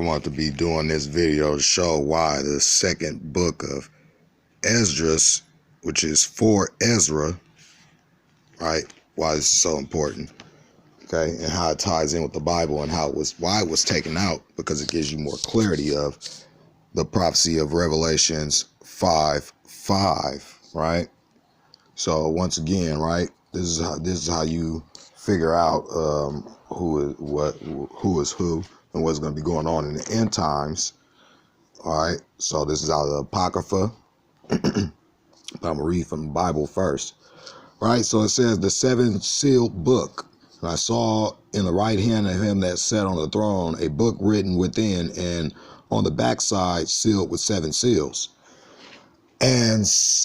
want to be doing this video to show why the second book of ESDRAS, which is for Ezra, right? Why this is so important, okay? And how it ties in with the Bible and why it was taken out, because it gives you more clarity of the prophecy of Revelations 5:5, right? So once again, right, this is how you figure out who is who and what's going to be going on in the end times. All right, so this is out of the Apocrypha. I'm going to read from the Bible first. Right, so it says, the seven sealed book. And I saw in the right hand of him that sat on the throne a book written within, and on the backside sealed with seven seals. And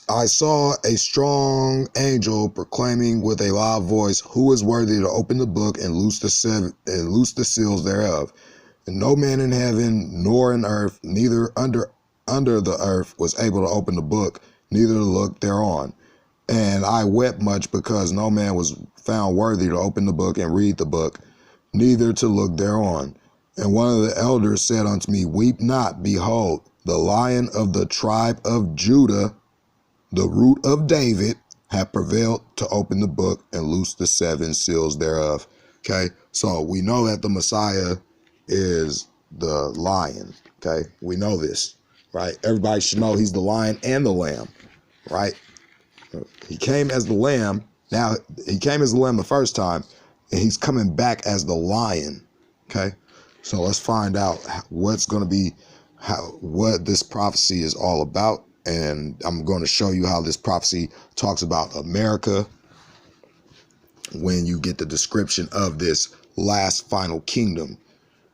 I saw a strong angel proclaiming with a loud voice, who is worthy to open the book and loose the seals thereof? And no man in heaven nor in earth, neither under the earth, was able to open the book, neither to look thereon. And I wept much, because no man was found worthy to open the book and read the book, neither to look thereon. And one of the elders said unto me, weep not, behold, the Lion of the tribe of Judah, the root of David, hath prevailed to open the book and loose the seven seals thereof. Okay, so we know that the Messiah is the Lion. Okay, we know this, right? Everybody should know he's the Lion and the Lamb, right? He came as the Lamb. Now, he came as the Lamb the first time, and he's coming back as the Lion. Okay, so let's find out what's going to be, what this prophecy is all about. And I'm going to show you how this prophecy talks about America when you get the description of this last final kingdom.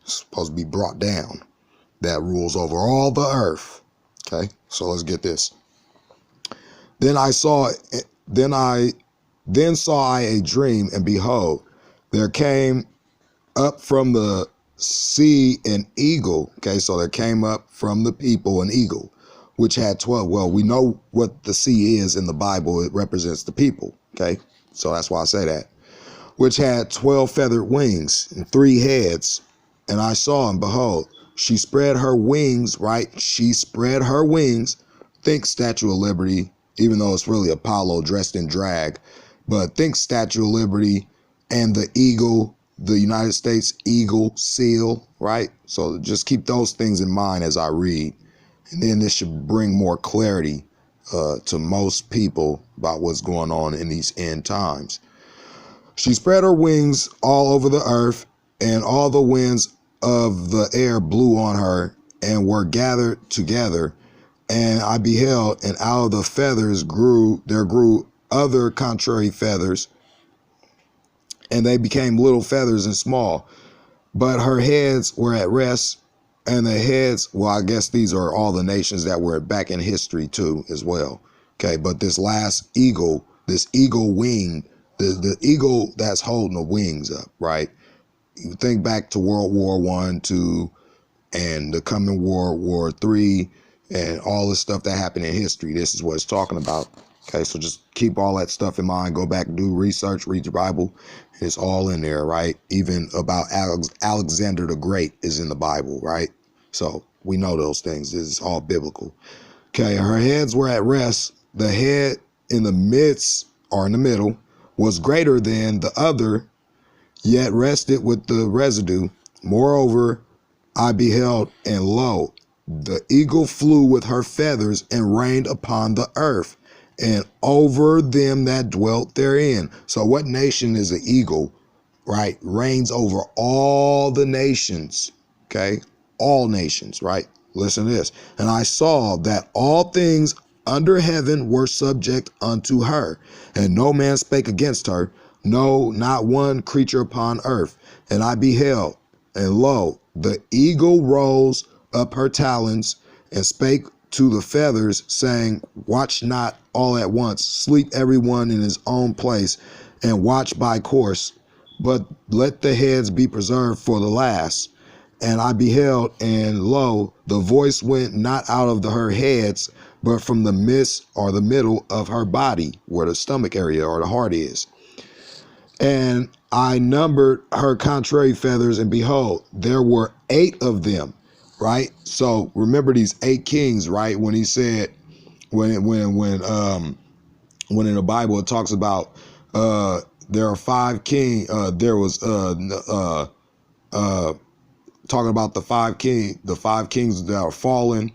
It's supposed to be brought down, that rules over all the earth. Okay, so let's get this. Then saw I a dream, and behold, there came up from the sea an eagle. Okay, so there came up from the people an eagle, which had 12. Well, we know what the sea is in the Bible. It represents the people. Okay, so that's why I say that. Which had 12 feathered wings and 3 heads. And I saw, and behold, she spread her wings, right? She spread her wings. Think Statue of Liberty, even though it's really Apollo dressed in drag. But think Statue of Liberty and the eagle, the United States eagle seal, right? So just keep those things in mind as I read. And then this should bring more clarity to most people about what's going on in these end times. She spread her wings all over the earth, and all the winds of the air blew on her and were gathered together. And I beheld, and out of the feathers there grew other contrary feathers, and they became little feathers and small. But her heads were at rest, and the heads, well, I guess these are all the nations that were back in history too as well. Okay, but this last eagle, this eagle wing, the eagle that's holding the wings up, right? You think back to World War I, II, and the coming World War III, and all the stuff that happened in history. This is what it's talking about. Okay, so just keep all that stuff in mind. Go back, do research, read the Bible. It's all in there, right? Even about Alexander the Great is in the Bible, right? So we know those things. This is all biblical. Okay, her heads were at rest. The head in the midst, or in the middle, was greater than the other, yet rested with the residue. Moreover, I beheld, and lo, the eagle flew with her feathers and reigned upon the earth, and over them that dwelt therein. So what nation is the eagle, right? Reigns over all the nations, okay? All nations, right? Listen to this. And I saw that all things under heaven were subject unto her, and no man spake against her, no, not one creature upon earth. And I beheld, and lo, the eagle rose up her talons and spake to the feathers, saying, watch not all at once, sleep everyone in his own place, and watch by course, but let the heads be preserved for the last. And I beheld, and lo, the voice went not out of her heads, but from the midst, or the middle of her body, where the stomach area or the heart is. And I numbered her contrary feathers, and behold, there were 8 of them. right? So remember these 8 kings, right? When he said, when in the Bible it talks about there are 5 king. There was talking about the 5 kings that are fallen.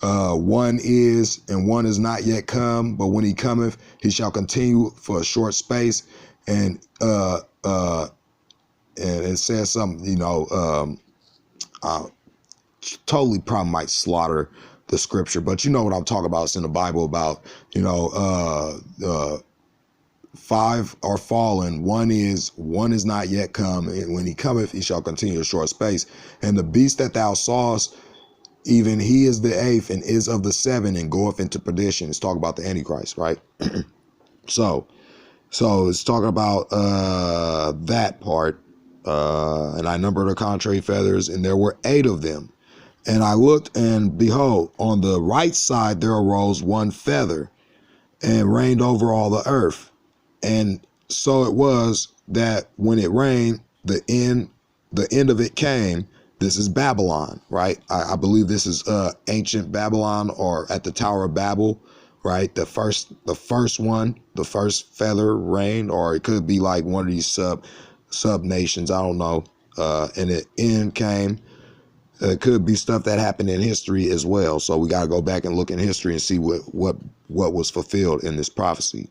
One is, and one is not yet come, but when he cometh, he shall continue for a short space. And it says something, totally probably might slaughter the scripture, but you know what I'm talking about. It's in the Bible about, 5 are fallen, one is not yet come, and when he cometh, he shall continue a short space. And the beast that thou sawest, even he is the 8th and is of the 7 and goeth into perdition. It's talking about the Antichrist, right? So it's talking about that part. And I numbered the contrary feathers, and there were 8 of them. And I looked, and behold, on the right side there arose one feather, and reigned over all the earth. And so it was that when it rained, the end of it came. This is Babylon, right? I believe this is ancient Babylon, or at the Tower of Babel, right? The first one, the first feather reigned, or it could be like one of these sub nations. I don't know. And the end came. It could be stuff that happened in history as well. So we got to go back and look in history and see what was fulfilled in this prophecy.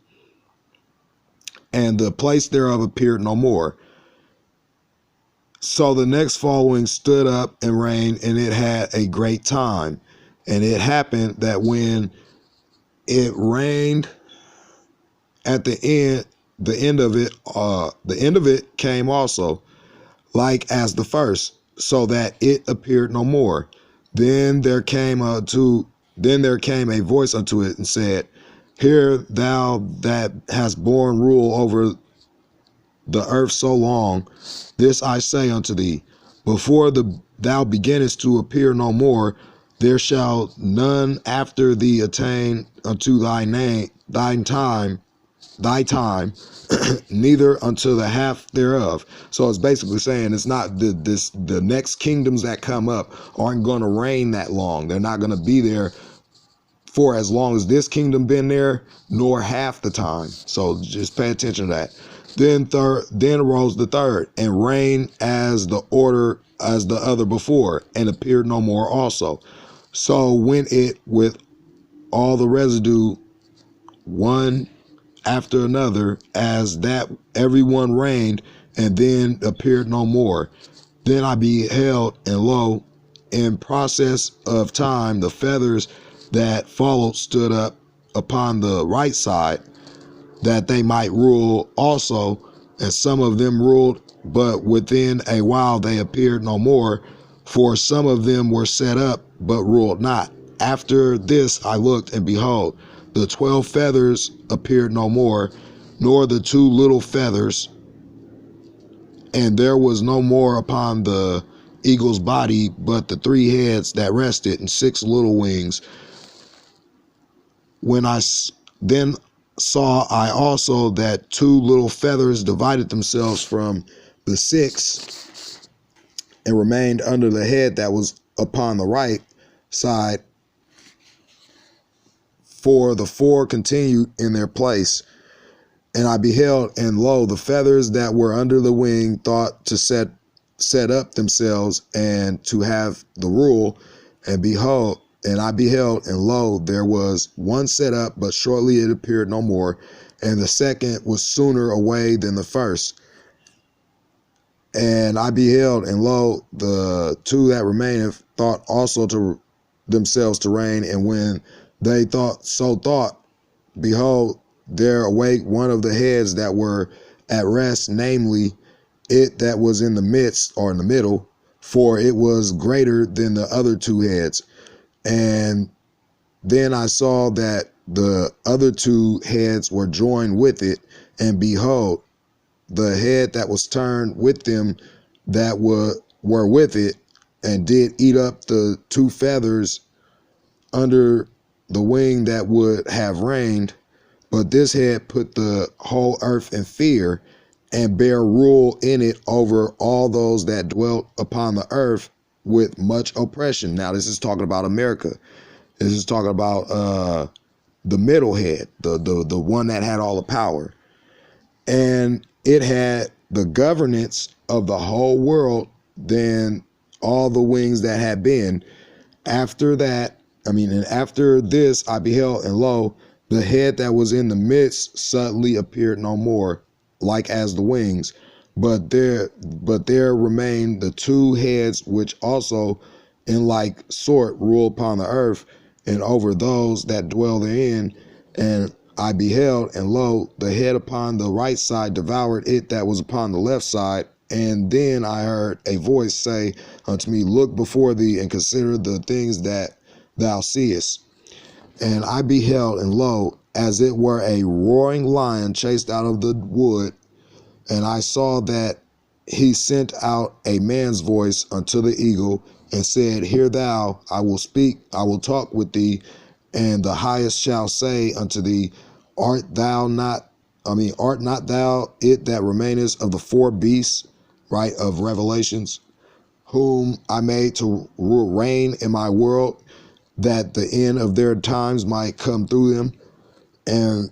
And the place thereof appeared no more. So the next following stood up and reigned, and it had a great time. And it happened that when it reigned at the end of it came also, like as the first, so that it appeared no more. Then there came a voice unto it and said, Hear thou that hast borne rule over the earth so long, this I say unto thee, before thou beginnest to appear no more, there shall none after thee attain unto thy time, neither unto the half thereof. So it's basically saying it's not the next kingdoms that come up aren't going to reign that long. They're not going to be there for as long as this kingdom been there, nor half the time. So just pay attention to that. Then arose the third, and reigned as the other before, and appeared no more also. So went it with all the residue, one after another, as that everyone reigned, and then appeared no more. Then I beheld, and lo, in process of time, the feathers that followed stood up upon the right side, that they might rule also, and some of them ruled, but within a while they appeared no more, for some of them were set up, but ruled not. After this I looked, and behold, the 12 feathers appeared no more, nor the 2 little feathers, and there was no more upon the eagle's body, but the 3 heads that rested, and 6 little wings. When I then saw I also that 2 little feathers divided themselves from the 6, and remained under the head that was upon the right side, for the 4 continued in their place. And I beheld, and lo, the feathers that were under the wing thought to set up themselves and to have the rule. And I beheld, and lo, there was one set up, but shortly it appeared no more. And the second was sooner away than the first. And I beheld, and lo, the 2 that remained thought also to themselves to reign. And when they thought, behold, there awake one of the heads that were at rest, namely it that was in the midst, or in the middle, for it was greater than the other 2 heads. And then I saw that the other 2 heads were joined with it, and behold, the head that was turned with them that were with it, and did eat up the 2 feathers under the wing that would have reigned. But this head put the whole earth in fear, and bare rule in it over all those that dwelt upon the earth, with much oppression. Now, this is talking about America. This is talking about the middle head, the one that had all the power. And it had the governance of the whole world than all the wings that had been. After that, and after this, I beheld, and lo, the head that was in the midst suddenly appeared no more, like as the wings. But there remained the two heads, which also in like sort rule upon the earth and over those that dwell therein. And I beheld, and lo, the head upon the right side devoured it that was upon the left side. And then I heard a voice say unto me, look before thee and consider the things that thou seest. And I beheld, and lo, as it were a roaring lion chased out of the wood. And I saw that he sent out a man's voice unto the eagle and said, hear thou, I will speak, I will talk with thee. And the highest shall say unto thee, art not thou it that remainest of the four beasts, right, of Revelations, whom I made to reign in my world, that the end of their times might come through them? And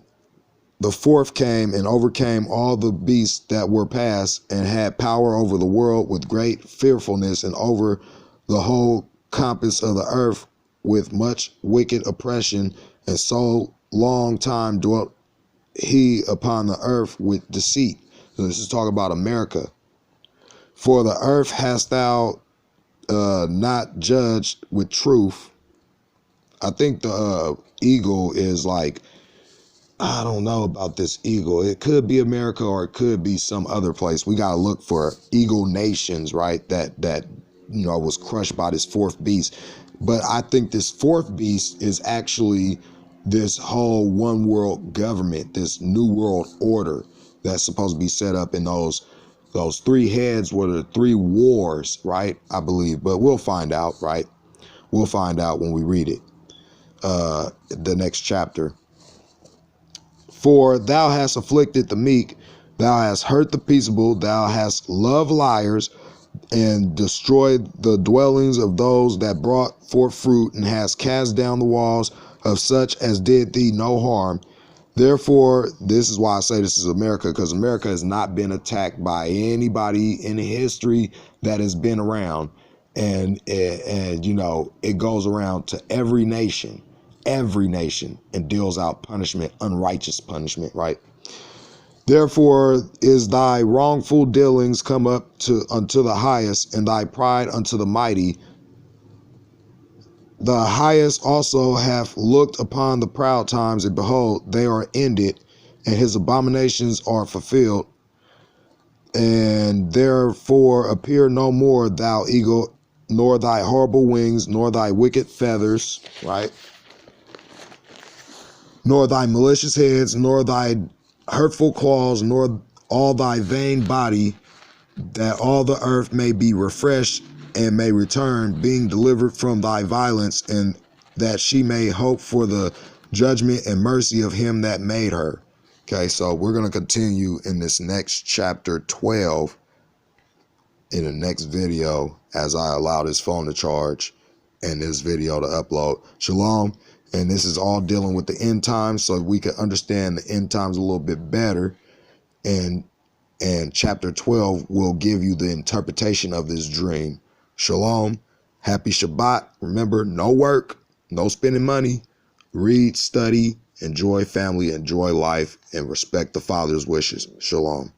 the fourth came and overcame all the beasts that were past, and had power over the world with great fearfulness, and over the whole compass of the earth with much wicked oppression. And so long time dwelt he upon the earth with deceit. So this is talking about America. For the earth hast thou not judged with truth. I think the eagle is like, I don't know about this eagle. It could be America or it could be some other place. We got to look for eagle nations, right? That was crushed by this fourth beast. But I think this fourth beast is actually this whole one world government, this new world order that's supposed to be set up in those three heads were the three wars, right? I believe, but we'll find out, right? We'll find out when we read it, the next chapter. For thou hast afflicted the meek, thou hast hurt the peaceable, thou hast loved liars, and destroyed the dwellings of those that brought forth fruit, and hast cast down the walls of such as did thee no harm. Therefore, this is why I say this is America, because America has not been attacked by anybody in history that has been around. And it goes around to every nation, and deals out punishment, unrighteous punishment, right? Therefore is thy wrongful dealings come up unto the highest, and thy pride unto the mighty. The highest also hath looked upon the proud times, and behold, they are ended, and his abominations are fulfilled. And therefore appear no more, thou eagle, nor thy horrible wings, nor thy wicked feathers, right? Nor thy malicious heads, nor thy hurtful claws, nor all thy vain body, that all the earth may be refreshed and may return, being delivered from thy violence, and that she may hope for the judgment and mercy of him that made her. Okay, so we're going to continue in this next chapter 12 in the next video as I allow this phone to charge and this video to upload. Shalom. And this is all dealing with the end times, so we can understand the end times a little bit better. And chapter 12 will give you the interpretation of this dream. Shalom. Happy Shabbat. Remember, no work, no spending money. Read, study, enjoy family, enjoy life, and respect the Father's wishes. Shalom.